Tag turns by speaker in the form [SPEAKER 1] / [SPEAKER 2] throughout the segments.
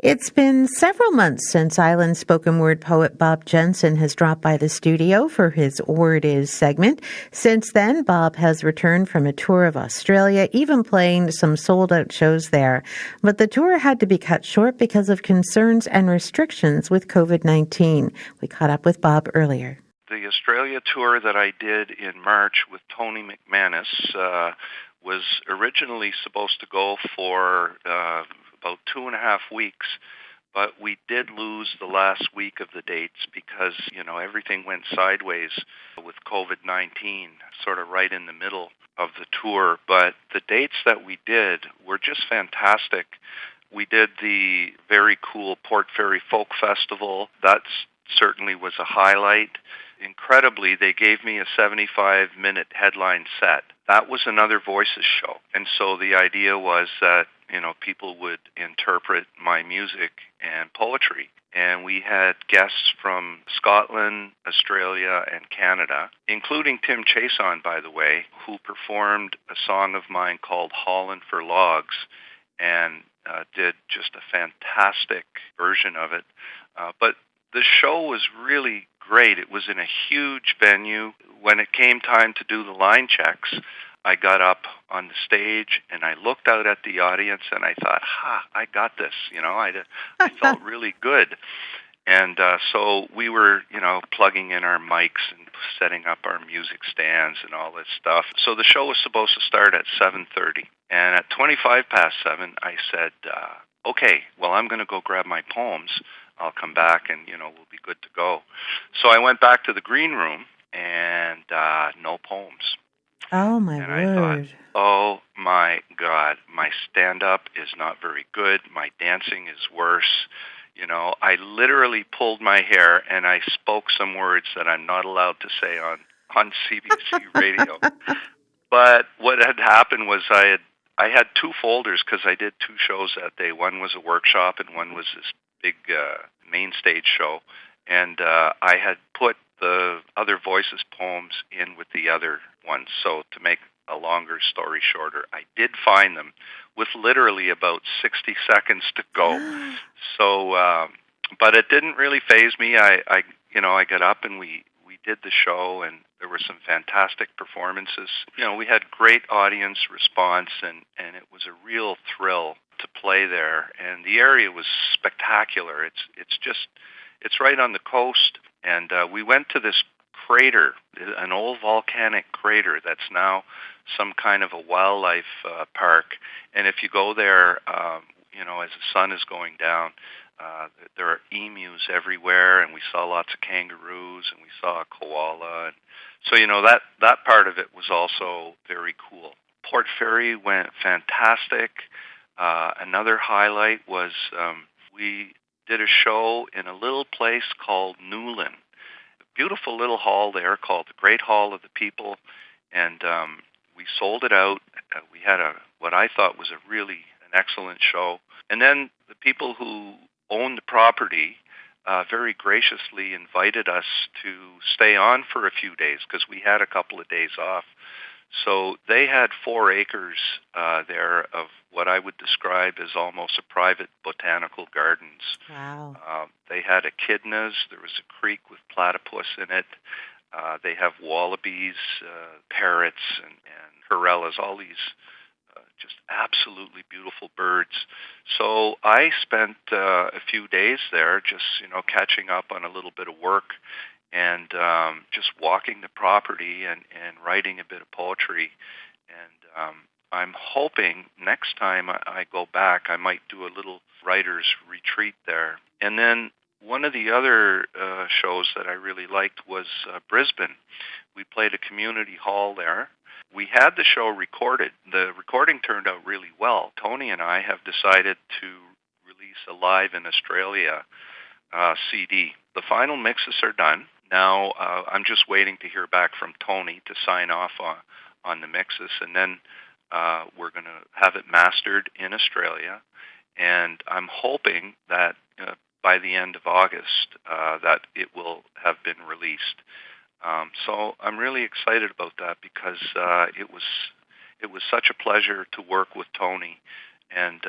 [SPEAKER 1] It's been several months since Island spoken word poet Bob Jensen has dropped by the studio for his Word Is segment. Since then, Bob has returned from a tour of Australia, even playing some sold-out shows there. But the tour had to be cut short because of concerns and restrictions with COVID-19. We caught up with Bob earlier.
[SPEAKER 2] The Australia tour that I did in March with Tony McManus was originally supposed to go for about 2.5 weeks, but we did lose the last week of the dates because, everything went sideways with COVID-19, sort of right in the middle of the tour. But the dates that we did were just fantastic. We did the very cool Port Fairy Folk Festival. That certainly was a highlight. Incredibly, they gave me a 75-minute headline set. That was another Voices show. And so the idea was that, people would interpret my music and poetry. And we had guests from Scotland, Australia, and Canada, including Tim Chason, by the way, who performed a song of mine called Holland for Logs, and did just a fantastic version of it. But the show was really great. It was in a huge venue. When it came time to do the line checks, I got up on the stage and I looked out at the audience and I thought, I got this. I felt really good. And so we were, plugging in our mics and setting up our music stands and all this stuff. So the show was supposed to start at 7:30. And at 25 past 7, I said, okay, well, I'm going to go grab my poems. I'll come back and, we'll be good to go. So I went back to the green room and no poems.
[SPEAKER 1] Oh, my word.
[SPEAKER 2] And I thought, oh, my God, my stand-up is not very good. My dancing is worse. I literally pulled my hair and I spoke some words that I'm not allowed to say on CBC Radio. But what had happened was I had two folders because I did two shows that day. One was a workshop and one was this big main stage show. And I had put the other Voices poems in with the other ones. So to make a longer story shorter, I did find them with literally about 60 seconds to go. So, but it didn't really faze me. I got up and we did the show, and there were some fantastic performances. We had great audience response, and it was a real thrill to play there. And the area was spectacular. It's right on the coast, and we went to this crater, an old volcanic crater that's now some kind of a wildlife park. And if you go there, as the sun is going down, there are emus everywhere, and we saw lots of kangaroos, and we saw a koala. And so, that part of it was also very cool. Port Fairy went fantastic. Another highlight was we did a show in a little place called Newlyn. A beautiful little hall there called the Great Hall of the People, and we sold it out. We had what I thought was an excellent show. And then the people who owned the property very graciously invited us to stay on for a few days because we had a couple of days off. So they had 4 acres there of what I would describe as almost a private botanical gardens.
[SPEAKER 1] Wow.
[SPEAKER 2] They had echidnas. There was a creek with platypus in it. They have wallabies, parrots, and corellas, all these just absolutely beautiful birds. So I spent a few days there just, catching up on a little bit of work and just walking the property and writing a bit of poetry. And I'm hoping next time I go back, I might do a little writer's retreat there. And then one of the other shows that I really liked was Brisbane. We played a community hall there. We had the show recorded. The recording turned out really well. Tony and I have decided to release a Live in Australia CD. The final mixes are done. Now I'm just waiting to hear back from Tony to sign off on the mixes, and then we're going to have it mastered in Australia. And I'm hoping that by the end of August that it will have been released. So I'm really excited about that because it was such a pleasure to work with Tony, and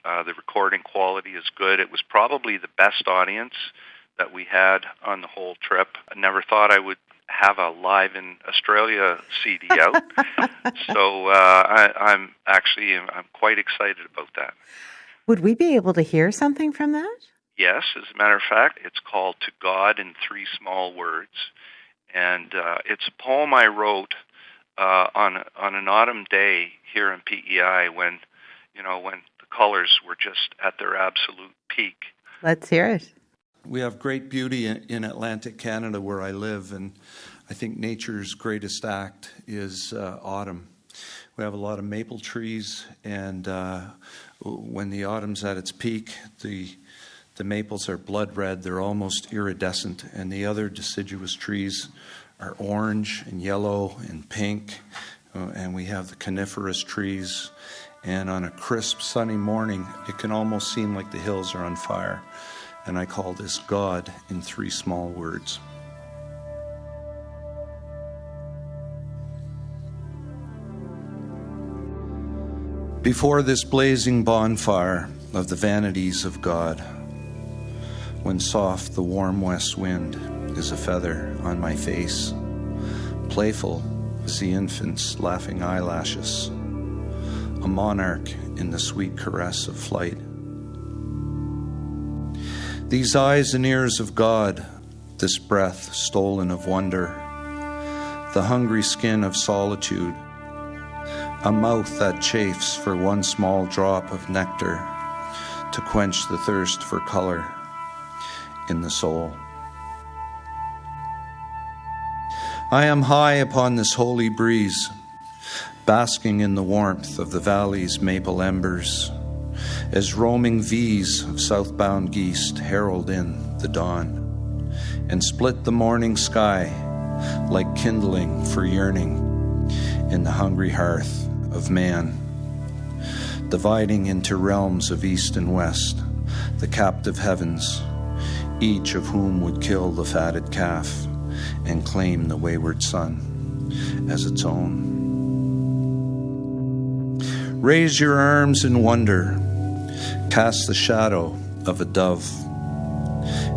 [SPEAKER 2] The recording quality is good. It was probably the best audience that we had on the whole trip. I never thought I would have a Live in Australia CD out. So I'm quite excited about that.
[SPEAKER 1] Would we be able to hear something from that?
[SPEAKER 2] Yes, as a matter of fact, it's called To God in Three Small Words. And it's a poem I wrote on an autumn day here in PEI when the colors were just at their absolute peak.
[SPEAKER 1] Let's hear it.
[SPEAKER 3] We have great beauty in Atlantic Canada where I live, and I think nature's greatest act is autumn. We have a lot of maple trees, and when the autumn's at its peak, the maples are blood red. They're almost iridescent, and the other deciduous trees are orange and yellow and pink, and we have the coniferous trees. And on a crisp, sunny morning, it can almost seem like the hills are on fire. And I call this God in three small words. Before this blazing bonfire of the vanities of God, when soft the warm west wind is a feather on my face, playful as the infant's laughing eyelashes, a monarch in the sweet caress of flight. These eyes and ears of God, this breath stolen of wonder, the hungry skin of solitude, a mouth that chafes for one small drop of nectar to quench the thirst for color in the soul. I am high upon this holy breeze, basking in the warmth of the valley's maple embers, as roaming V's of southbound geese herald in the dawn, and split the morning sky like kindling for yearning in the hungry hearth of man, dividing into realms of east and west, the captive heavens, each of whom would kill the fatted calf and claim the wayward son as its own. Raise your arms in wonder, cast the shadow of a dove,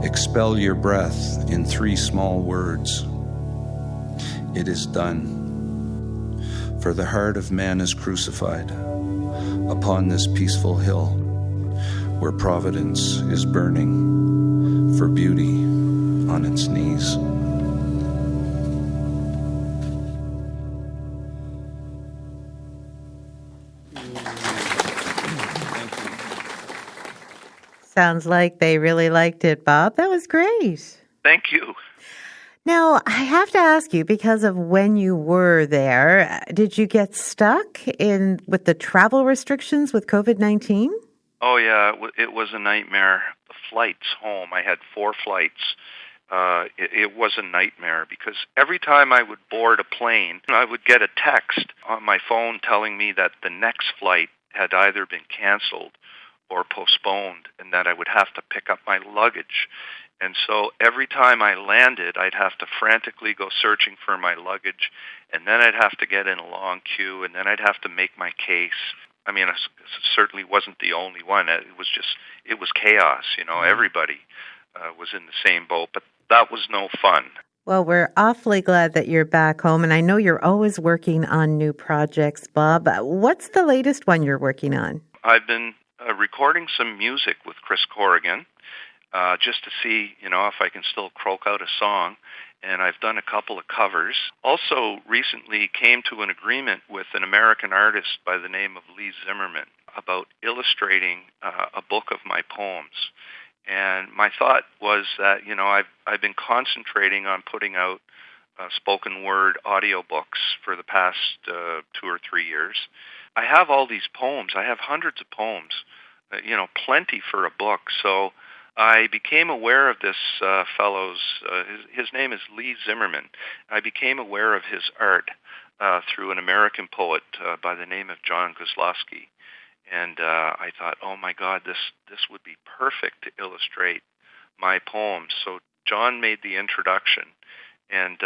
[SPEAKER 3] expel your breath in three small words. It is done, for the heart of man is crucified upon this peaceful hill where providence is burning for beauty on its knees.
[SPEAKER 1] Sounds like they really liked it, Bob. That was great.
[SPEAKER 2] Thank you.
[SPEAKER 1] Now, I have to ask you, because of when you were there, did you get stuck with the travel restrictions with COVID-19?
[SPEAKER 2] Oh, yeah, it was a nightmare. The flights home, I had 4 flights. It was a nightmare because every time I would board a plane, I would get a text on my phone telling me that the next flight had either been canceled or postponed and that I would have to pick up my luggage. And so every time I landed, I'd have to frantically go searching for my luggage, and then I'd have to get in a long queue, and then I'd have to make my case. I mean, I certainly wasn't the only one. It was chaos. Everybody was in the same boat, but that was no fun.
[SPEAKER 1] Well, we're awfully glad that you're back home, and I know you're always working on new projects, Bob. What's the latest one you're working on?
[SPEAKER 2] I've been recording some music with Chris Corrigan, just to see, if I can still croak out a song. And I've done a couple of covers. Also recently came to an agreement with an American artist by the name of Lee Zimmerman about illustrating a book of my poems. And my thought was that, I've been concentrating on putting out spoken word audiobooks for the past 2 or 3 years. I have all these poems. I have hundreds of poems, plenty for a book. So I became aware of this fellow's, his name is Lee Zimmerman. I became aware of his art through an American poet by the name of John Guzlowski. And I thought, oh my God, this would be perfect to illustrate my poems. So John made the introduction, and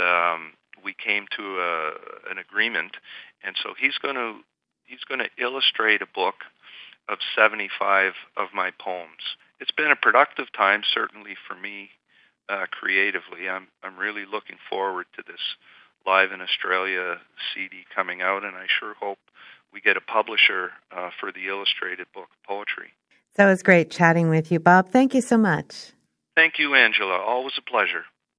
[SPEAKER 2] we came to an agreement. And so he's going to illustrate a book of 75 of my poems. It's been a productive time, certainly for me, creatively. I'm really looking forward to this Live in Australia CD coming out, and I sure hope we get a publisher for the illustrated book of poetry.
[SPEAKER 1] So it was great chatting with you, Bob. Thank you so much.
[SPEAKER 2] Thank you, Angela. Always a pleasure.